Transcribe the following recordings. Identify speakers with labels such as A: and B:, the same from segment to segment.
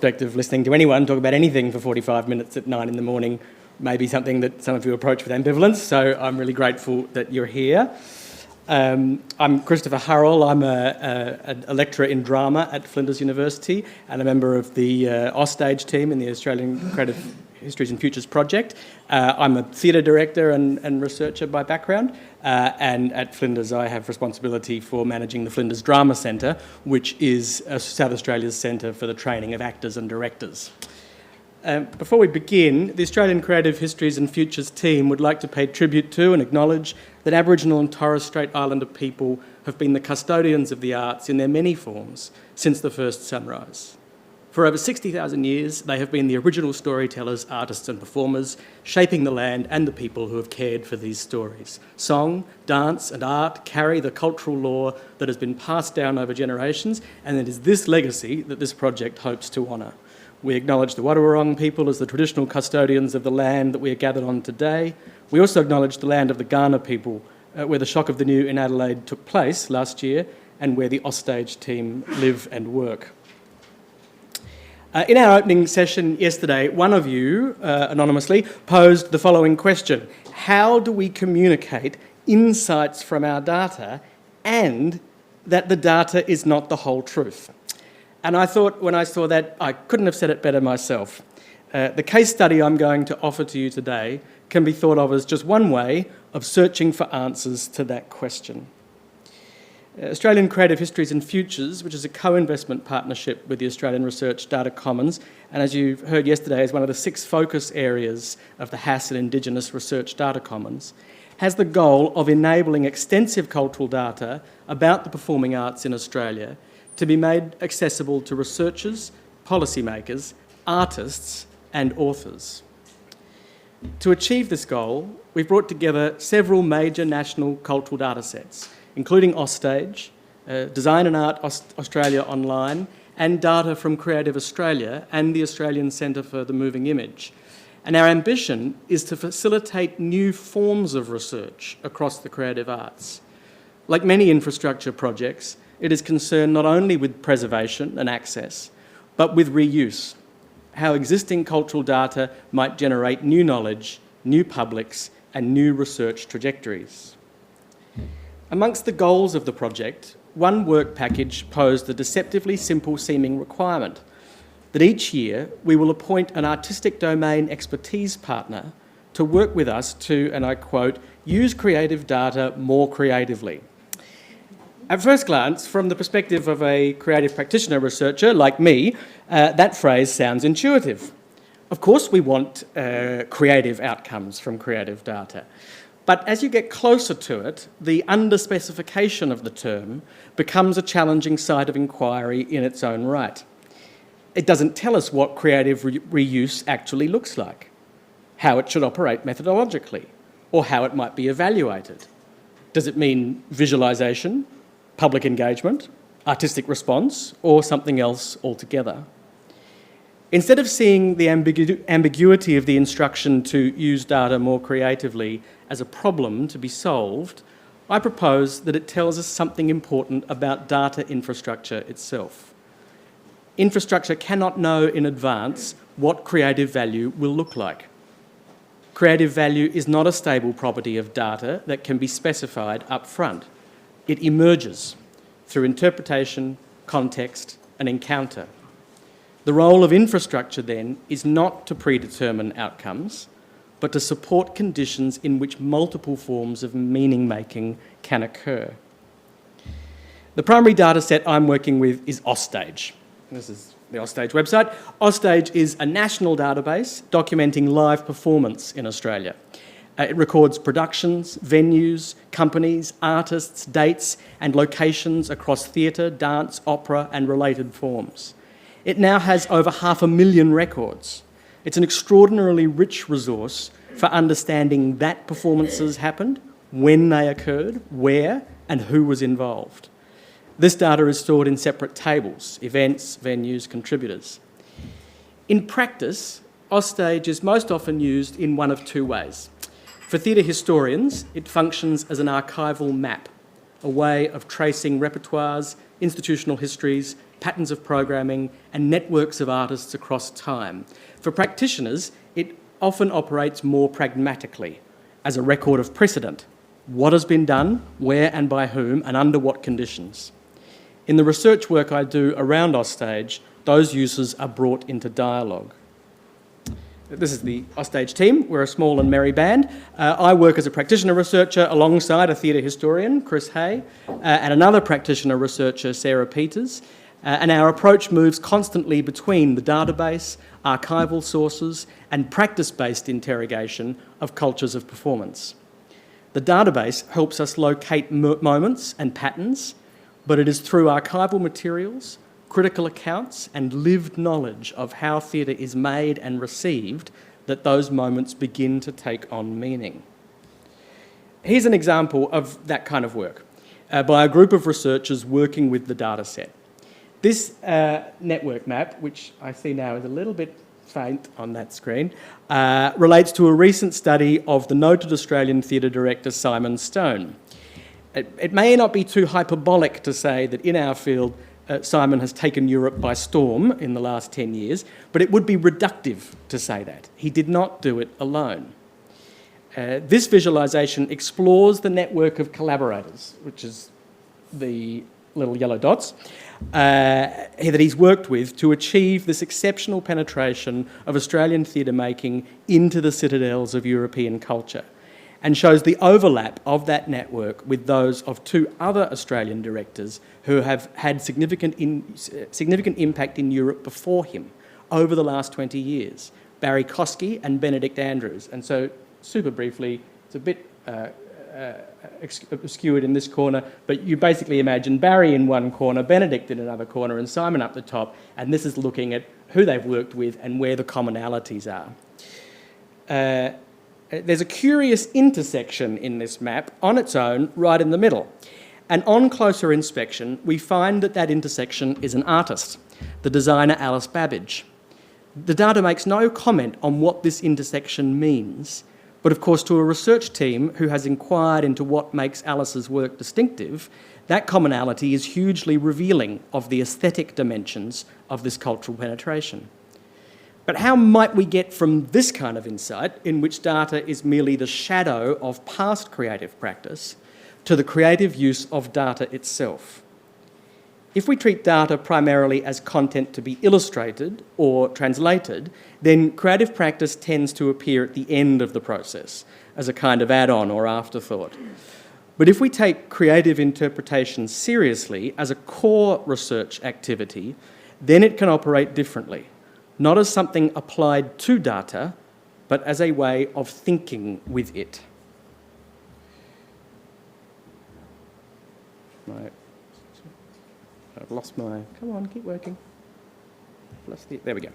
A: Of listening to anyone talk about anything for 45 minutes at 9 in the morning may be something that some of you approach with ambivalence, so I'm really grateful that you're here. I'm Christopher Hurrell. I'm a lecturer in drama at Flinders University and a member of the AusStage team in the Australian Creative Histories and Futures project. I'm a theatre director and researcher by background, and at Flinders I have responsibility for managing the Flinders Drama Centre, which is South Australia's centre for the training of actors and directors. Before we begin, the Australian Creative Histories and Futures team would like to pay tribute to and acknowledge that Aboriginal and Torres Strait Islander people have been the custodians of the arts in their many forms since the first sunrise. For over 60,000 years, they have been the original storytellers, artists and performers, shaping the land and the people who have cared for these stories. Song, dance and art carry the cultural lore that has been passed down over generations, and it is this legacy that this project hopes to honour. We acknowledge the Wadawurrung people as the traditional custodians of the land that we are gathered on today. We also acknowledge the land of the Kaurna people, where the shock of the new in Adelaide took place last year and where the AusStage team live and work. In our opening session yesterday, one of you, anonymously, posed the following question: how do we communicate insights from our data and that the data is not the whole truth? And I thought when I saw that, I couldn't have said it better myself. The case study I'm going to offer to you today can be thought of as just one way of searching for answers to that question. Australian Creative Histories and Futures, which is a co-investment partnership with the Australian Research Data Commons, and as you heard yesterday is one of the 6 focus areas of the HASS and Indigenous Research Data Commons, has the goal of enabling extensive cultural data about the performing arts in Australia to be made accessible to researchers, policymakers, artists and authors. To achieve this goal, we've brought together several major national cultural data sets, including AusStage, Design and Art Australia Online, and data from Creative Australia and the Australian Centre for the Moving Image. And our ambition is to facilitate new forms of research across the creative arts. Like many infrastructure projects, it is concerned not only with preservation and access, but with reuse, how existing cultural data might generate new knowledge, new publics, and new research trajectories. Amongst the goals of the project, one work package posed the deceptively simple-seeming requirement that each year we will appoint an artistic domain expertise partner to work with us to, and I quote, use creative data more creatively. At first glance, from the perspective of a creative practitioner researcher like me, that phrase sounds intuitive. Of course we want creative outcomes from creative data. But as you get closer to it, the underspecification of the term becomes a challenging site of inquiry in its own right. It doesn't tell us what creative reuse actually looks like, how it should operate methodologically, or how it might be evaluated. Does it mean visualisation, public engagement, artistic response, or something else altogether? Instead of seeing the ambiguity of the instruction to use data more creatively as a problem to be solved, I propose that it tells us something important about data infrastructure itself. Infrastructure cannot know in advance what creative value will look like. Creative value is not a stable property of data that can be specified up front. It emerges through interpretation, context, and encounter. The role of infrastructure, then, is not to predetermine outcomes, but to support conditions in which multiple forms of meaning-making can occur. The primary data set I'm working with is AusStage. This is the AusStage website. AusStage is a national database documenting live performance in Australia. It records productions, venues, companies, artists, dates and locations across theatre, dance, opera and related forms. It now has over 500,000 records. It's an extraordinarily rich resource for understanding that performances happened, when they occurred, where and who was involved. This data is stored in separate tables: events, venues, contributors. In practice, AusStage is most often used in one of 2 ways. For theatre historians, it functions as an archival map, a way of tracing repertoires, institutional histories, patterns of programming, and networks of artists across time. For practitioners, it often operates more pragmatically, as a record of precedent. What has been done, where and by whom, and under what conditions. In the research work I do around AusStage, those uses are brought into dialogue. This is the AusStage team. We're a small and merry band. I work as a practitioner researcher alongside a theatre historian, Chris Hurrell, and another practitioner researcher, Sarah Peters. And our approach moves constantly between the database, archival sources, and practice-based interrogation of cultures of performance. The database helps us locate moments and patterns, but it is through archival materials, critical accounts, and lived knowledge of how theatre is made and received that those moments begin to take on meaning. Here's an example of that kind of work by a group of researchers working with the data set. This network map, which I see now is a little bit faint on that screen, relates to a recent study of the noted Australian theatre director Simon Stone. It may not be too hyperbolic to say that in our field, Simon has taken Europe by storm in the last 10 years, but it would be reductive to say that. He did not do it alone. This visualisation explores the network of collaborators, which is the little yellow dots, that he's worked with to achieve this exceptional penetration of Australian theatre making into the citadels of European culture, and shows the overlap of that network with those of two other Australian directors who have had significant impact in Europe before him over the last 20 years, Barry Kosky and Benedict Andrews. And so, super briefly, it's a bit obscured in this corner, but you basically imagine Barry in one corner, Benedict in another corner, and Simon up the top, and this is looking at who they've worked with and where the commonalities are. There's a curious intersection in this map on its own, right in the middle. And on closer inspection, we find that that intersection is an artist, the designer Alice Babbage. The data makes no comment on what this intersection means, but of course to a research team who has inquired into what makes Alice's work distinctive, that commonality is hugely revealing of the aesthetic dimensions of this cultural penetration. But how might we get from this kind of insight, in which data is merely the shadow of past creative practice, to the creative use of data itself? If we treat data primarily as content to be illustrated or translated, then creative practice tends to appear at the end of the process as a kind of add-on or afterthought. But if we take creative interpretation seriously as a core research activity, then it can operate differently, not as something applied to data, but as a way of thinking with it. Right. I've lost my... Come on, keep working. There we go.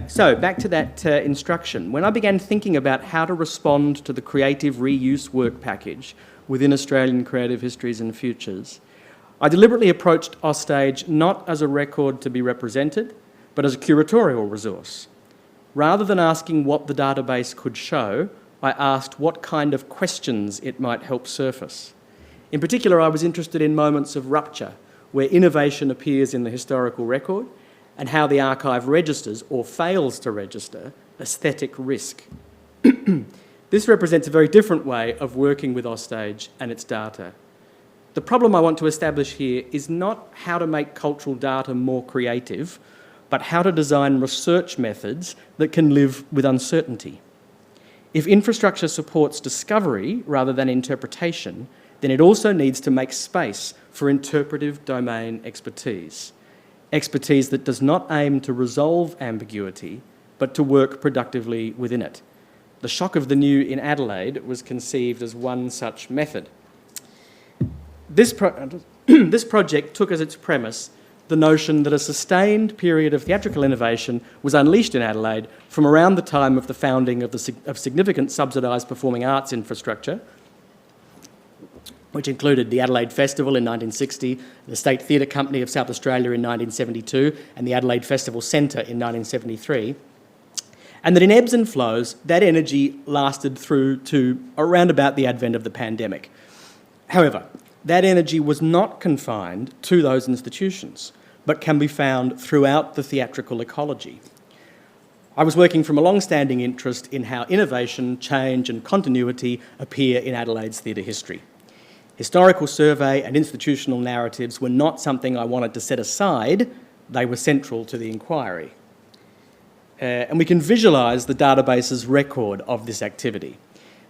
A: So, back to that instruction. When I began thinking about how to respond to the creative reuse work package within Australian creative histories and futures, I deliberately approached AusStage not as a record to be represented, but as a curatorial resource. Rather than asking what the database could show, I asked what kind of questions it might help surface. In particular, I was interested in moments of rupture, where innovation appears in the historical record, and how the archive registers, or fails to register, aesthetic risk. This represents a very different way of working with AusStage and its data. The problem I want to establish here is not how to make cultural data more creative, but how to design research methods that can live with uncertainty. If infrastructure supports discovery rather than interpretation, then it also needs to make space for interpretive domain expertise. Expertise that does not aim to resolve ambiguity, but to work productively within it. The shock of the new in Adelaide was conceived as one such method. This project took as its premise the notion that a sustained period of theatrical innovation was unleashed in Adelaide from around the time of the founding of significant subsidised performing arts infrastructure, which included the Adelaide Festival in 1960, the State Theatre Company of South Australia in 1972, and the Adelaide Festival Centre in 1973, and that in ebbs and flows, that energy lasted through to around about the advent of the pandemic. However, that energy was not confined to those institutions, but can be found throughout the theatrical ecology. I was working from a long-standing interest in how innovation, change and continuity appear in Adelaide's theatre history. Historical survey and institutional narratives were not something I wanted to set aside, they were central to the inquiry. And we can visualise the database's record of this activity.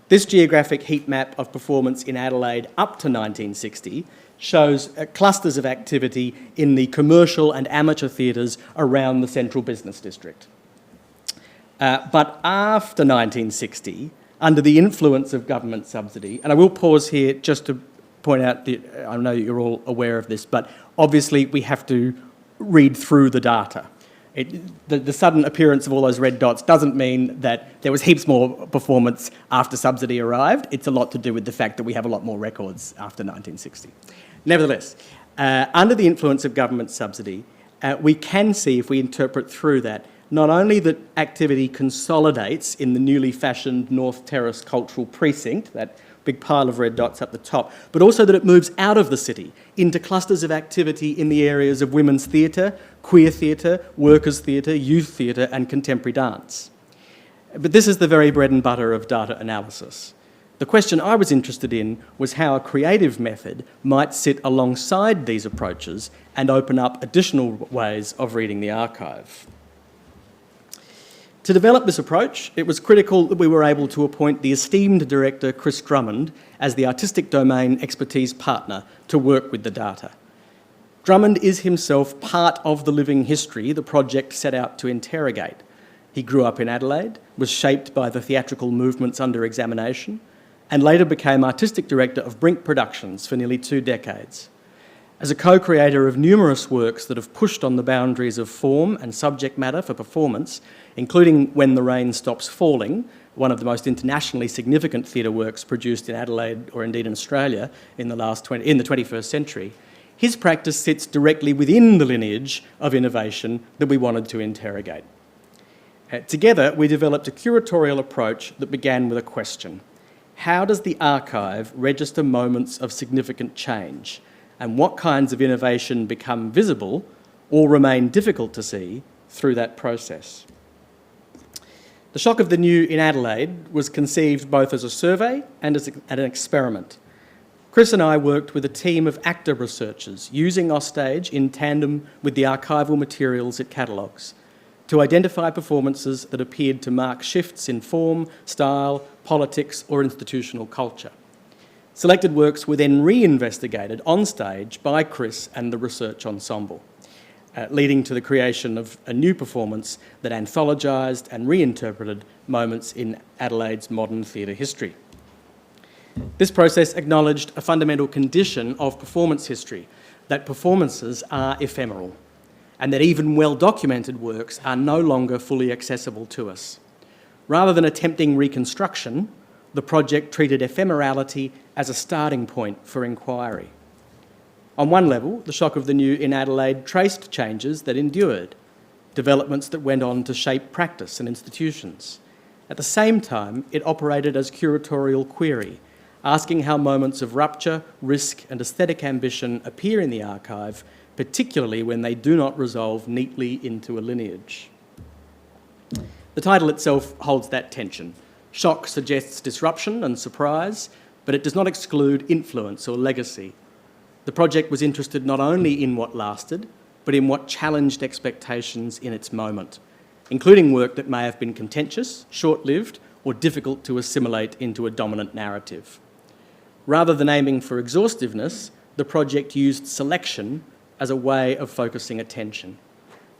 A: This geographic heat map of performance in Adelaide up to 1960 shows clusters of activity in the commercial and amateur theatres around the central business district. But after 1960, under the influence of government subsidy, and I will pause here just to point out, I know you're all aware of this, but obviously we have to read through the data. The sudden appearance of all those red dots doesn't mean that there was heaps more performance after subsidy arrived. It's a lot to do with the fact that we have a lot more records after 1960. Nevertheless, under the influence of government subsidy, we can see, if we interpret through that, not only that activity consolidates in the newly fashioned North Terrace Cultural Precinct, that big pile of red dots up the top, but also that it moves out of the city into clusters of activity in the areas of women's theatre, queer theatre, workers' theatre, youth theatre and contemporary dance. But this is the very bread and butter of data analysis. The question I was interested in was how a creative method might sit alongside these approaches and open up additional ways of reading the archive. To develop this approach, it was critical that we were able to appoint the esteemed director, Chris Drummond, as the artistic domain expertise partner to work with the data. Drummond is himself part of the living history the project set out to interrogate. He grew up in Adelaide, was shaped by the theatrical movements under examination, and later became artistic director of Brink Productions for nearly 2 decades. As a co-creator of numerous works that have pushed on the boundaries of form and subject matter for performance, including When the Rain Stops Falling, one of the most internationally significant theatre works produced in Adelaide or indeed in Australia in the 21st century, his practice sits directly within the lineage of innovation that we wanted to interrogate. Together, we developed a curatorial approach that began with a question. How does the archive register moments of significant change? And what kinds of innovation become visible or remain difficult to see through that process? The Shock of the New in Adelaide was conceived both as a survey and as an experiment. Chris and I worked with a team of actor researchers using AusStage in tandem with the archival materials it catalogues to identify performances that appeared to mark shifts in form, style, politics or institutional culture. Selected works were then re-investigated on stage by Chris and the research ensemble, leading to the creation of a new performance that anthologised and reinterpreted moments in Adelaide's modern theatre history. This process acknowledged a fundamental condition of performance history, that performances are ephemeral, and that even well-documented works are no longer fully accessible to us. Rather than attempting reconstruction, the project treated ephemerality as a starting point for inquiry. On one level, the Shock of the New in Adelaide traced changes that endured, developments that went on to shape practice and institutions. At the same time, it operated as curatorial query, asking how moments of rupture, risk and aesthetic ambition appear in the archive, particularly when they do not resolve neatly into a lineage. The title itself holds that tension. Shock suggests disruption and surprise, but it does not exclude influence or legacy. The project was interested not only in what lasted, but in what challenged expectations in its moment, including work that may have been contentious, short-lived, or difficult to assimilate into a dominant narrative. Rather than aiming for exhaustiveness, the project used selection as a way of focusing attention.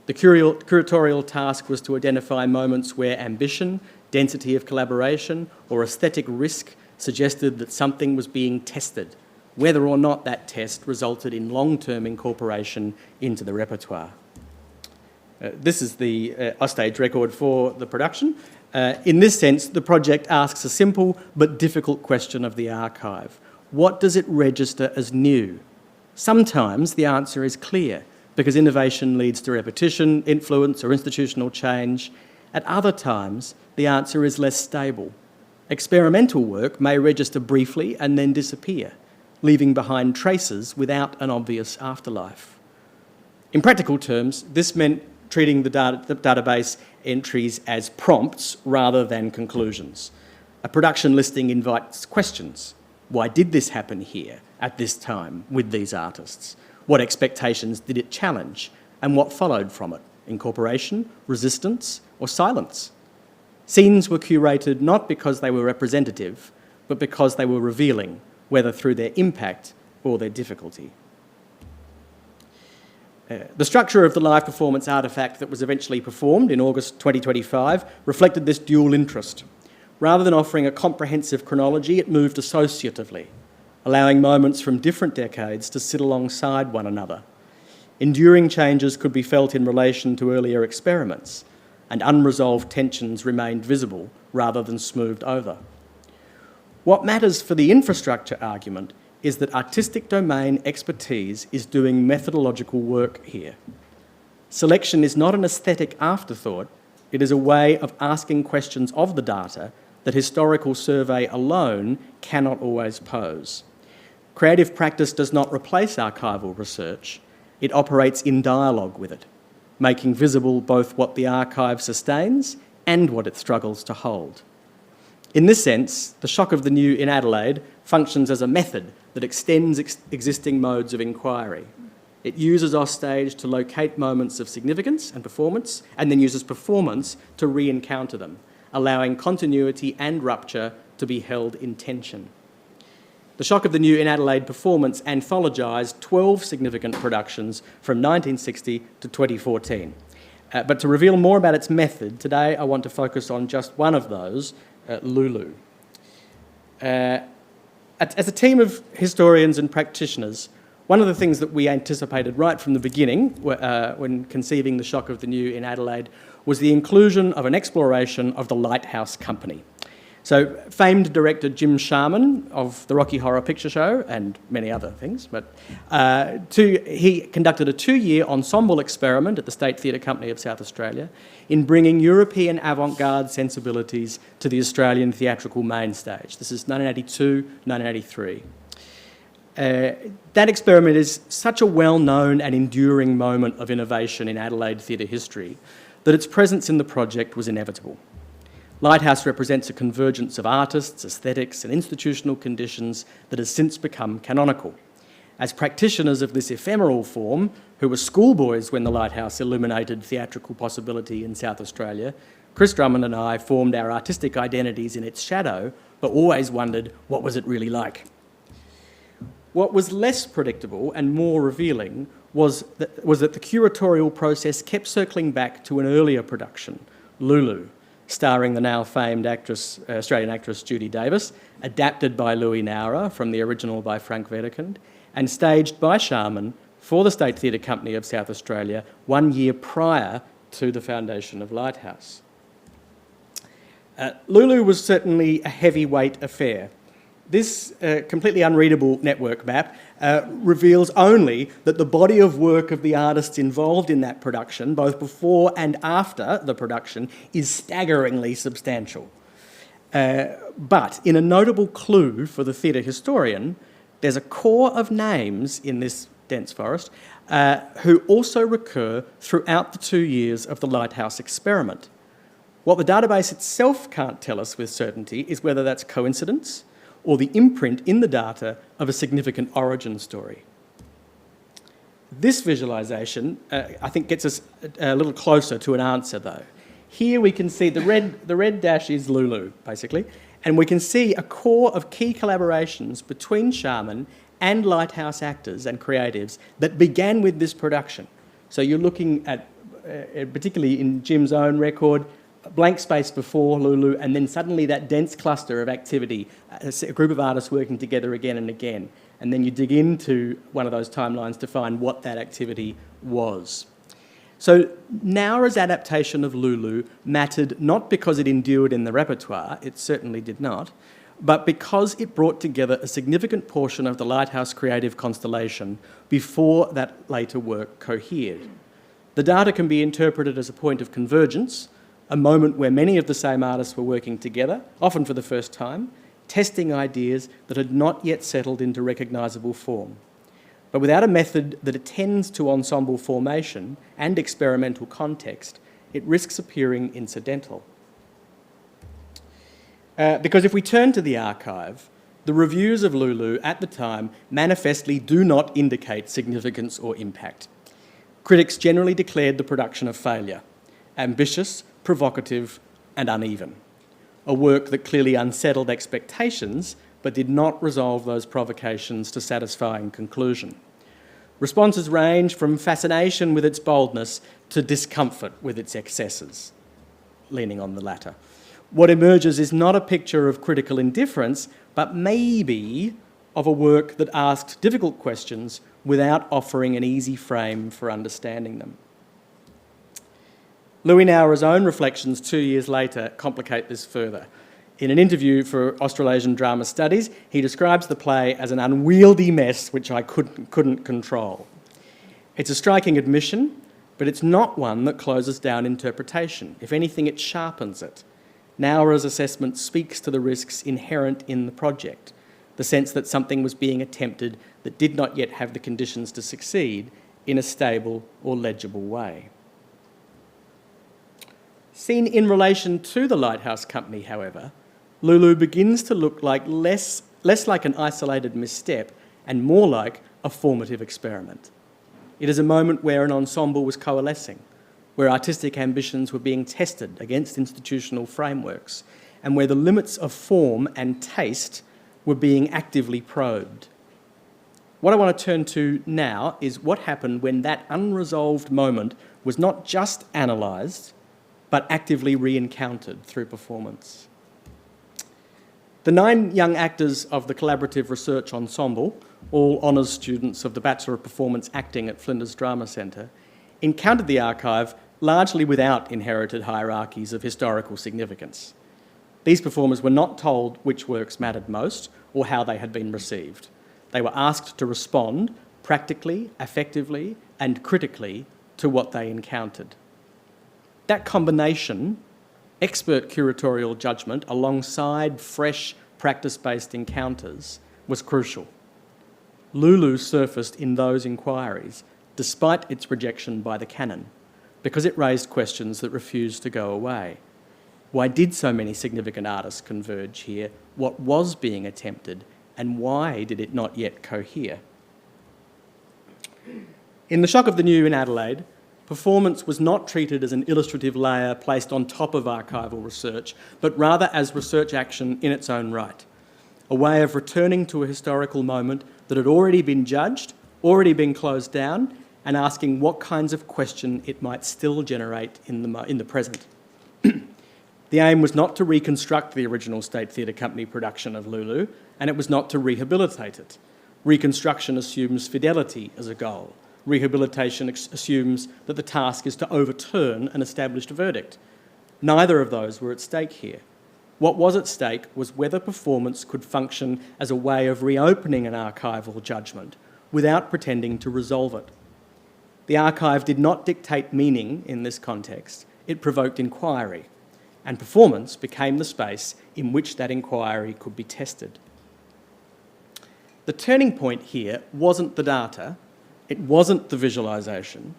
A: The curatorial task was to identify moments where ambition, density of collaboration, or aesthetic risk suggested that something was being tested, whether or not that test resulted in long-term incorporation into the repertoire. This is the AusStage record for the production. In this sense, the project asks a simple but difficult question of the archive. What does it register as new? Sometimes the answer is clear, because innovation leads to repetition, influence, or institutional change. At other times, the answer is less stable. Experimental work may register briefly and then disappear, leaving behind traces without an obvious afterlife. In practical terms, this meant treating the database entries as prompts rather than conclusions. A production listing invites questions. Why did this happen here, at this time, with these artists? What expectations did it challenge? And what followed from it? Incorporation, resistance, or silence? Scenes were curated not because they were representative, but because they were revealing, whether through their impact or their difficulty. The structure of the live performance artefact that was eventually performed in August 2025 reflected this dual interest. Rather than offering a comprehensive chronology, it moved associatively, allowing moments from different decades to sit alongside one another. Enduring changes could be felt in relation to earlier experiments, and unresolved tensions remained visible rather than smoothed over. What matters for the infrastructure argument is that artistic domain expertise is doing methodological work here. Selection is not an aesthetic afterthought, it is a way of asking questions of the data that historical survey alone cannot always pose. Creative practice does not replace archival research, it operates in dialogue with it, making visible both what the archive sustains and what it struggles to hold. In this sense, the shock of the new in Adelaide functions as a method that extends existing modes of inquiry. It uses AusStage to locate moments of significance and performance, and then uses performance to re-encounter them, allowing continuity and rupture to be held in tension. The Shock of the New in Adelaide performance anthologised 12 significant productions from 1960 to 2014. But to reveal more about its method, today I want to focus on just one of those, Lulu. As a team of historians and practitioners, one of the things that we anticipated right from the beginning when conceiving the Shock of the New in Adelaide was the inclusion of an exploration of the Lighthouse company. So famed director Jim Sharman of the Rocky Horror Picture Show and many other things, but he conducted a 2-year ensemble experiment at the State Theatre Company of South Australia in bringing European avant-garde sensibilities to the Australian theatrical main stage. This is 1982, 1983. That experiment is such a well-known and enduring moment of innovation in Adelaide theatre history that its presence in the project was inevitable. Lighthouse represents a convergence of artists, aesthetics and institutional conditions that has since become canonical. As practitioners of this ephemeral form, who were schoolboys when the Lighthouse illuminated theatrical possibility in South Australia, Chris Drummond and I formed our artistic identities in its shadow, but always wondered, what was it really like? What was less predictable and more revealing was that the curatorial process kept circling back to an earlier production, Lulu, starring the now famed Australian actress Judy Davis, adapted by Louis Nowra from the original by Frank Wedekind, and staged by Sharman for the State Theatre Company of South Australia 1 year prior to the foundation of Lighthouse. Lulu was certainly a heavyweight affair. This completely unreadable network map reveals only that the body of work of the artists involved in that production, both before and after the production, is staggeringly substantial. But in a notable clue for the theatre historian, there's a core of names in this dense forest who also recur throughout the 2 years of the Lighthouse experiment. What the database itself can't tell us with certainty is whether that's coincidence or the imprint in the data of a significant origin story. This visualisation, I think, gets us a little closer to an answer, though. Here we can see the red dash is Lulu, basically, and we can see a core of key collaborations between Sharman and Lighthouse actors and creatives that began with this production. So you're looking at, particularly in Jim's own record, a blank space before Lulu, and then suddenly that dense cluster of activity, a group of artists working together again and again. And then you dig into one of those timelines to find what that activity was. So Nowra's adaptation of Lulu mattered not because it endured in the repertoire, it certainly did not, but because it brought together a significant portion of the Lighthouse creative constellation before that later work cohered. The data can be interpreted as a point of convergence, a moment where many of the same artists were working together, often for the first time, testing ideas that had not yet settled into recognisable form. But without a method that attends to ensemble formation and experimental context, it risks appearing incidental. Because if we turn to the archive, the reviews of Lulu at the time manifestly do not indicate significance or impact. Critics generally declared the production a failure, ambitious, provocative, and uneven. A work that clearly unsettled expectations, but did not resolve those provocations to satisfying conclusion. Responses range from fascination with its boldness to discomfort with its excesses, leaning on the latter. What emerges is not a picture of critical indifference, but maybe of a work that asked difficult questions without offering an easy frame for understanding them. Louis Naura's own reflections 2 years later complicate this further. In an interview for Australasian Drama Studies, he describes the play as an unwieldy mess which I couldn't control. It's a striking admission, but it's not one that closes down interpretation. If anything, it sharpens it. Naura's assessment speaks to the risks inherent in the project, the sense that something was being attempted that did not yet have the conditions to succeed in a stable or legible way. Seen in relation to the Lighthouse Company, however, Lulu begins to look like less like an isolated misstep and more like a formative experiment. It is a moment where an ensemble was coalescing, where artistic ambitions were being tested against institutional frameworks, and where the limits of form and taste were being actively probed. What I want to turn to now is what happened when that unresolved moment was not just analysed, but actively re-encountered through performance. The 9 young actors of the collaborative research ensemble, all honours students of the Bachelor of Performance Acting at Flinders Drama Centre, encountered the archive largely without inherited hierarchies of historical significance. These performers were not told which works mattered most or how they had been received. They were asked to respond practically, affectively, and critically to what they encountered. That combination, expert curatorial judgment alongside fresh practice-based encounters, was crucial. Lulu surfaced in those inquiries despite its rejection by the canon, because it raised questions that refused to go away. Why did so many significant artists converge here? What was being attempted? And why did it not yet cohere? In The Shock of the New in Adelaide, performance was not treated as an illustrative layer placed on top of archival research, but rather as research action in its own right, a way of returning to a historical moment that had already been judged, already been closed down, and asking what kinds of question it might still generate in the present. The aim was not to reconstruct the original State Theatre Company production of Lulu, and it was not to rehabilitate it. Reconstruction assumes fidelity as a goal. Rehabilitation assumes that the task is to overturn an established verdict. Neither of those were at stake here. What was at stake was whether performance could function as a way of reopening an archival judgment without pretending to resolve it. The archive did not dictate meaning in this context, it provoked inquiry, and performance became the space in which that inquiry could be tested. The turning point here wasn't the data, it wasn't the visualisation,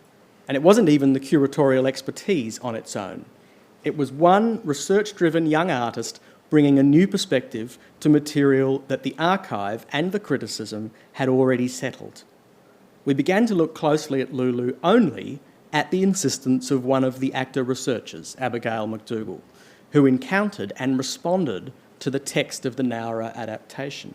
A: and it wasn't even the curatorial expertise on its own. It was one research-driven young artist bringing a new perspective to material that the archive and the criticism had already settled. We began to look closely at Lulu only at the insistence of one of the actor researchers, Abigail McDougall, who encountered and responded to the text of the Naura adaptation.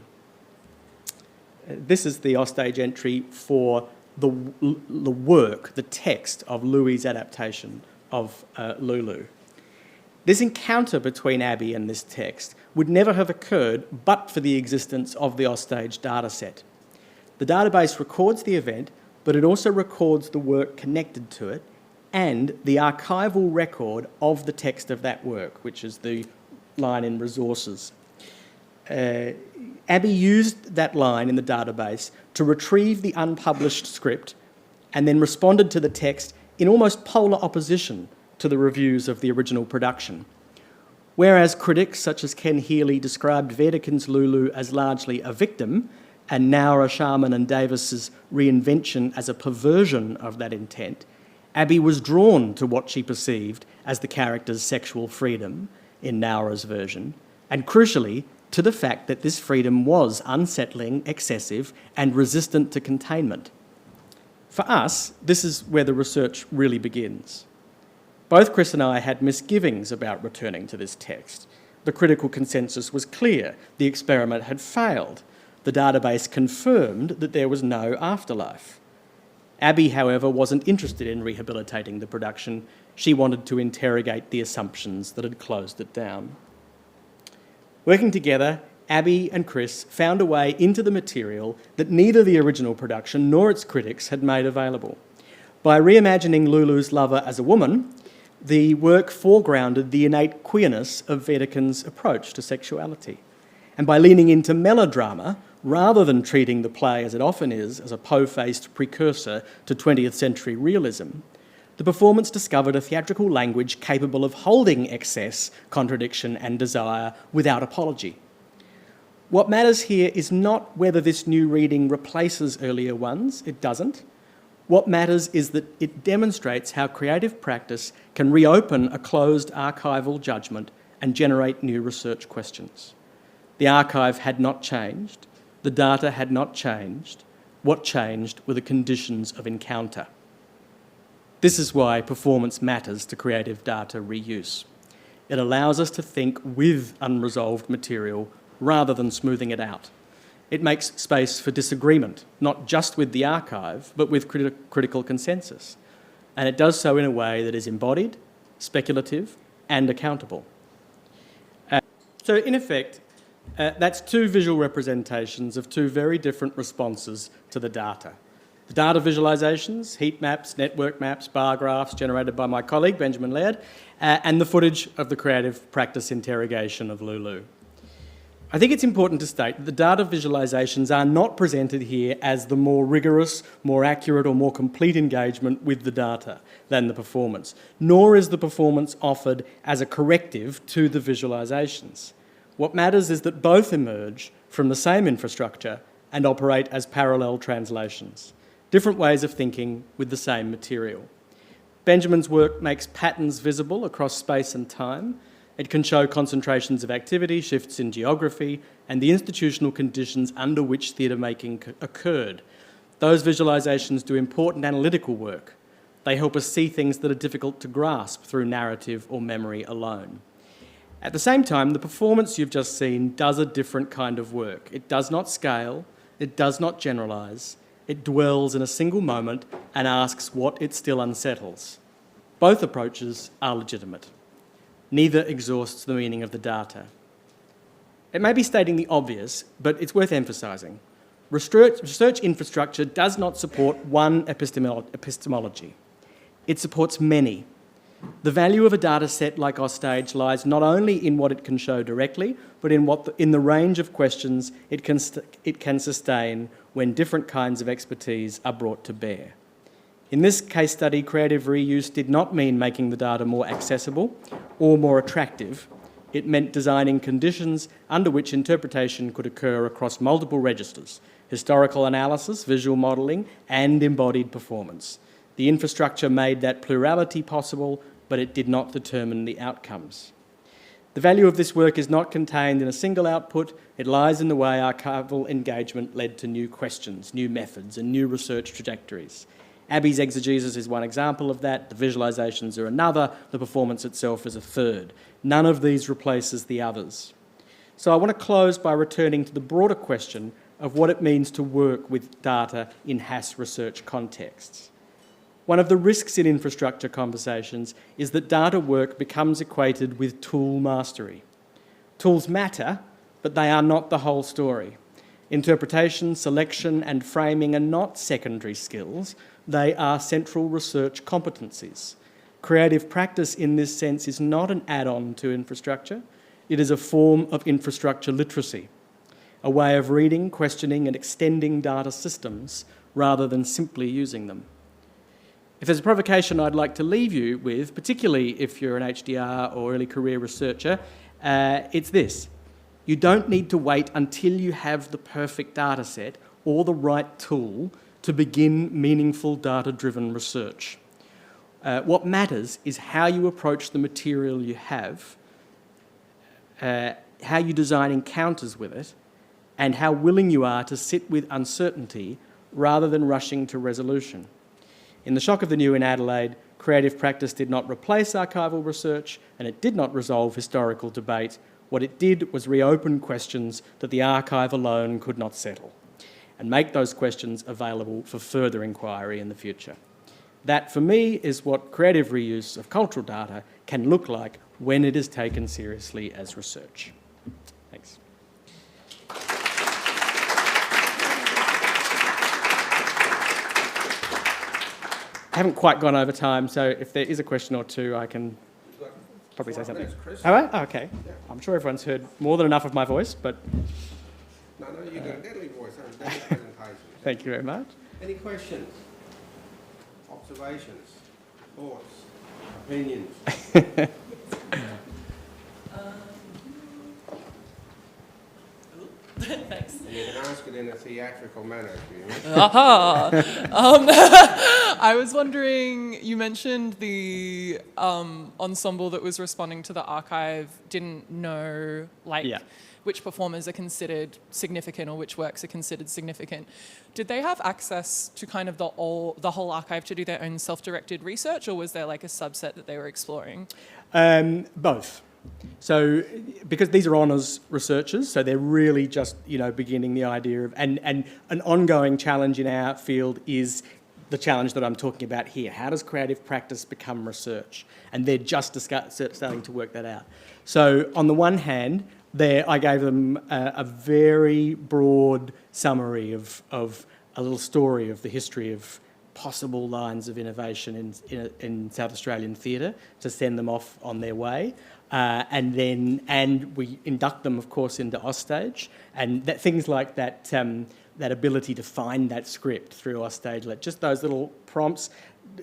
A: This is the AusStage entry for the work, the text of Louis's adaptation of Lulu. This encounter between Abby and this text would never have occurred but for the existence of the AusStage dataset. The database records the event, but it also records the work connected to it and the archival record of the text of that work, which is the line in resources. Abby used that line in the database to retrieve the unpublished script and then responded to the text in almost polar opposition to the reviews of the original production. Whereas critics such as Ken Healy described Wedekin's Lulu as largely a victim, and Naura, Sharman and Davis's reinvention as a perversion of that intent, Abby was drawn to what she perceived as the character's sexual freedom in Naura's version, and crucially, to the fact that this freedom was unsettling, excessive, and resistant to containment. For us, this is where the research really begins. Both Chris and I had misgivings about returning to this text. The critical consensus was clear. The experiment had failed. The database confirmed that there was no afterlife. Abby, however, wasn't interested in rehabilitating the production. She wanted to interrogate the assumptions that had closed it down. Working together, Abby and Chris found a way into the material that neither the original production nor its critics had made available. By reimagining Lulu's lover as a woman, the work foregrounded the innate queerness of Wedekin's approach to sexuality. And by leaning into melodrama, rather than treating the play as it often is, as a po-faced precursor to 20th century realism, the performance discovered a theatrical language capable of holding excess, contradiction and desire without apology. What matters here is not whether this new reading replaces earlier ones, it doesn't. What matters is that it demonstrates how creative practice can reopen a closed archival judgment and generate new research questions. The archive had not changed, the data had not changed. What changed were the conditions of encounter. This is why performance matters to creative data reuse. It allows us to think with unresolved material rather than smoothing it out. It makes space for disagreement, not just with the archive, but with critical consensus. And it does so in a way that is embodied, speculative, and accountable. So in effect, that's two visual representations of two very different responses to the data. The data visualisations, heat maps, network maps, bar graphs generated by my colleague, Benjamin Laird, and the footage of the creative practice interrogation of Lulu. I think it's important to state that the data visualisations are not presented here as the more rigorous, more accurate or more complete engagement with the data than the performance, nor is the performance offered as a corrective to the visualisations. What matters is that both emerge from the same infrastructure and operate as parallel translations, different ways of thinking with the same material. Benjamin's work makes patterns visible across space and time. It can show concentrations of activity, shifts in geography, and the institutional conditions under which theatre making occurred. Those visualisations do important analytical work. They help us see things that are difficult to grasp through narrative or memory alone. At the same time, the performance you've just seen does a different kind of work. It does not scale, it does not generalise, it dwells in a single moment and asks what it still unsettles. Both approaches are legitimate. Neither exhausts the meaning of the data. It may be stating the obvious, but it's worth emphasising. Research infrastructure does not support one epistemology. It supports many. The value of a data set like AusStage lies not only in what it can show directly, but in the range of questions it can sustain when different kinds of expertise are brought to bear. In this case study, creative reuse did not mean making the data more accessible or more attractive. It meant designing conditions under which interpretation could occur across multiple registers: historical analysis, visual modelling, and embodied performance. The infrastructure made that plurality possible, but it did not determine the outcomes. The value of this work is not contained in a single output. It lies in the way archival engagement led to new questions, new methods, and new research trajectories. Abby's exegesis is one example of that, the visualisations are another, the performance itself is a third. None of these replaces the others. So I want to close by returning to the broader question of what it means to work with data in HASS research contexts. One of the risks in infrastructure conversations is that data work becomes equated with tool mastery. Tools matter, but they are not the whole story. Interpretation, selection, and framing are not secondary skills, they are central research competencies. Creative practice in this sense is not an add-on to infrastructure, it is a form of infrastructure literacy, a way of reading, questioning, and extending data systems rather than simply using them. If there's a provocation I'd like to leave you with, particularly if you're an HDR or early career researcher, It's this. You don't need to wait until you have the perfect data set or the right tool to begin meaningful data-driven research. What matters is how you approach the material you have, how you design encounters with it, and how willing you are to sit with uncertainty rather than rushing to resolution. In The Shock of the New in Adelaide, creative practice did not replace archival research, and it did not resolve historical debate. What it did was reopen questions that the archive alone could not settle, and make those questions available for further inquiry in the future. That, for me, is what creative reuse of cultural data can look like when it is taken seriously as research. Thanks. I haven't quite gone over time, so if there is a question or two, I can probably say something. All right? Oh, okay. Yeah. I'm sure everyone's heard more than enough of my voice, but...
B: No, you've got a deadly voice, a deadly presentation.
A: Thank you very much.
B: Any questions? Observations? Thoughts? Opinions?
C: Thanks.
B: And you can ask it in a theatrical manner if you wish.
C: I was wondering, you mentioned the ensemble that was responding to the archive didn't know which performers are considered significant or which works are considered significant. Did they have access to kind of the whole archive to do their own self-directed research, or was there like a subset that they were exploring?
A: Both. So, because these are honours researchers, so they're really just, beginning the idea of, and an ongoing challenge in our field is the challenge that I'm talking about here. How does creative practice become research? And they're just starting to work that out. So, on the one hand, I gave them a very broad summary of a little story of the history of possible lines of innovation in South Australian theatre to send them off on their way. And we induct them, of course, into AusStage, and things like that, that ability to find that script through AusStage, like just those little prompts.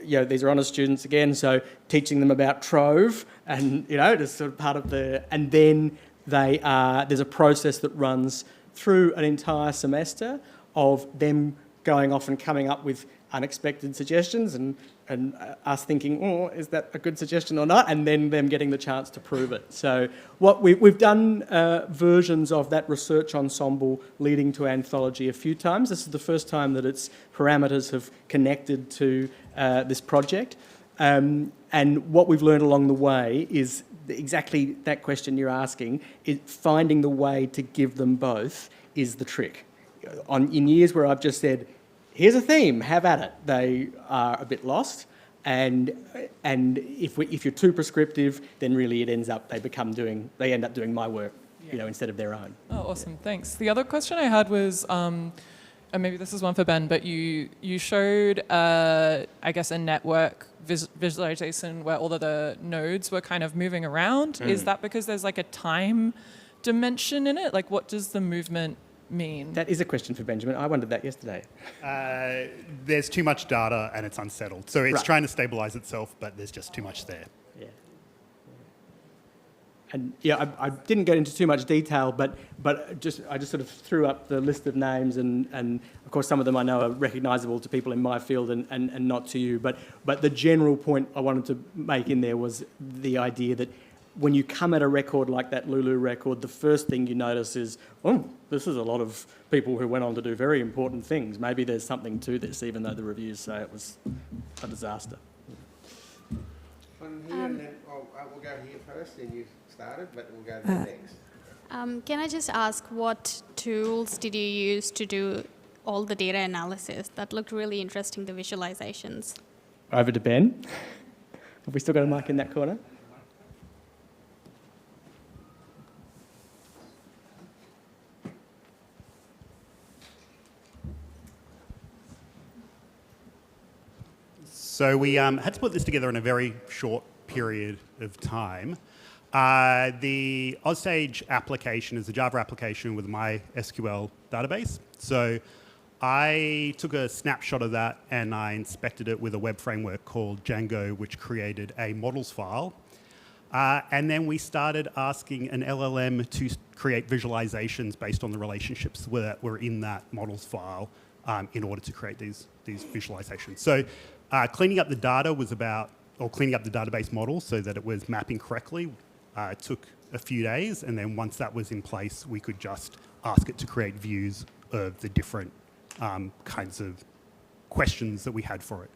A: These are honours students again, so teaching them about Trove, and just sort of part of and then there's a process that runs through an entire semester of them going off and coming up with unexpected suggestions and us thinking, is that a good suggestion or not? And then them getting the chance to prove it. So we've done versions of that research ensemble leading to anthology a few times. This is the first time that its parameters have connected to this project. And what we've learned along the way is exactly that question you're asking, is finding the way to give them both is the trick. In years where I've just said, here's a theme, have at it, they are a bit lost. And if you're too prescriptive, then really they end up doing my work, instead of their own.
C: Oh, awesome, thanks. The other question I had was, and maybe this is one for Ben, but you showed, I guess, a network visualization where all of the nodes were kind of moving around. Is that because there's like a time dimension in it? Like, what does the movement mean?
A: That is a question for Benjamin. I wondered that yesterday.
D: There's too much data and it's unsettled. So it's trying to stabilise itself, but there's just too much there.
A: Yeah. And I didn't get into too much detail, but I just sort of threw up the list of names, and of course some of them I know are recognisable to people in my field and not to you. But the general point I wanted to make in there was the idea that when you come at a record like that Lulu record, the first thing you notice is, this is a lot of people who went on to do very important things. Maybe there's something to this, even though the reviews say it was a disaster.
B: One here, and then we'll go here first, then you started, but we'll go there next.
E: Can I just ask, what tools did you use to do all the data analysis? That looked really interesting, the visualizations.
A: Over to Ben. Have we still got a mic in that corner?
D: So we had to put this together in a very short period of time. The AusStage application is a Java application with my SQL database. So I took a snapshot of that and I inspected it with a web framework called Django, which created a models file. And then we started asking an LLM to create visualizations based on the relationships that were in that models file in order to create these visualizations. So cleaning up the data was about, or cleaning up the database model so that it was mapping correctly took a few days. And then once that was in place, we could just ask it to create views of the different kinds of questions that we had for it.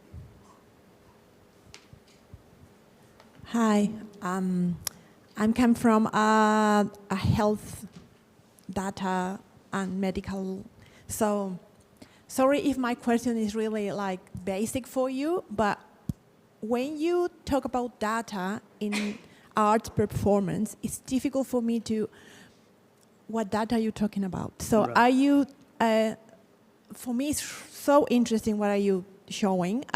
F: Hi, I'm come from a health data and medical. So, sorry if my question is really like basic for you, but when you talk about data in art performance, it's difficult for me to. What data are you talking about? So,
A: right.
F: Are you? For me, it's so interesting. What are you showing?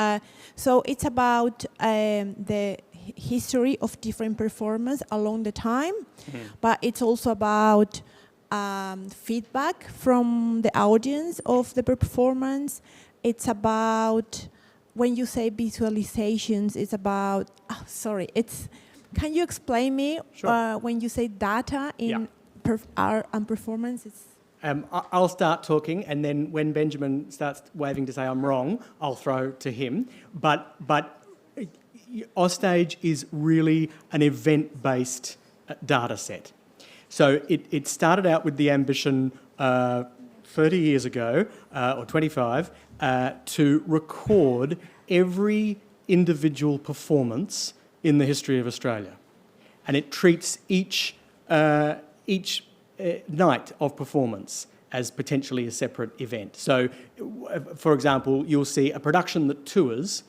F: So it's about the history of different performers along the time, but it's also about feedback from the audience of the performance. It's about, when you say visualizations, it's about, can you explain me
A: Sure.
F: when you say data in art and performance?
A: I'll start talking, and then when Benjamin starts waving to say I'm wrong, I'll throw to him. But AusStage is really an event-based data set. So it started out with the ambition 30 years ago, or 25, to record every individual performance in the history of Australia. And it treats each night of performance as potentially a separate event. So, for example, you'll see a production that tours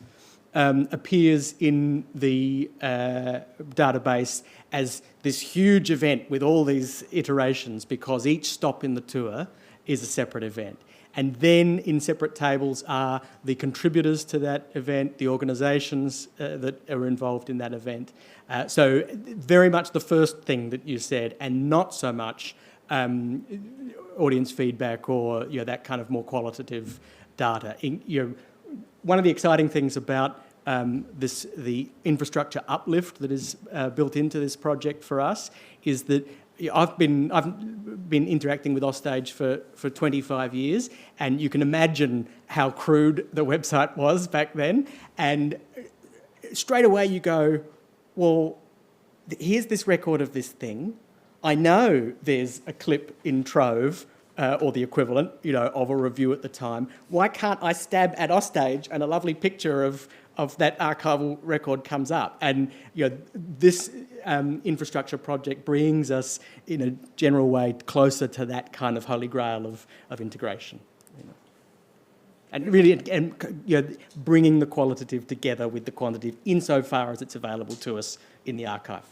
A: appears in the database as this huge event with all these iterations, because each stop in the tour is a separate event. And then in separate tables are the contributors to that event, the organisations that are involved in that event. So very much the first thing that you said, and not so much audience feedback or that kind of more qualitative data. One of the exciting things about the infrastructure uplift that is built into this project for us is that I've been interacting with AusStage for 25 years, and you can imagine how crude the website was back then. And straight away you go, well, here's this record of this thing. I know there's a clip in Trove or the equivalent, of a review at the time. Why can't I stab at AusStage and a lovely picture of that archival record comes up? And this infrastructure project brings us, in a general way, closer to that kind of holy grail of integration. And really, bringing the qualitative together with the quantitative insofar as it's available to us in the archive.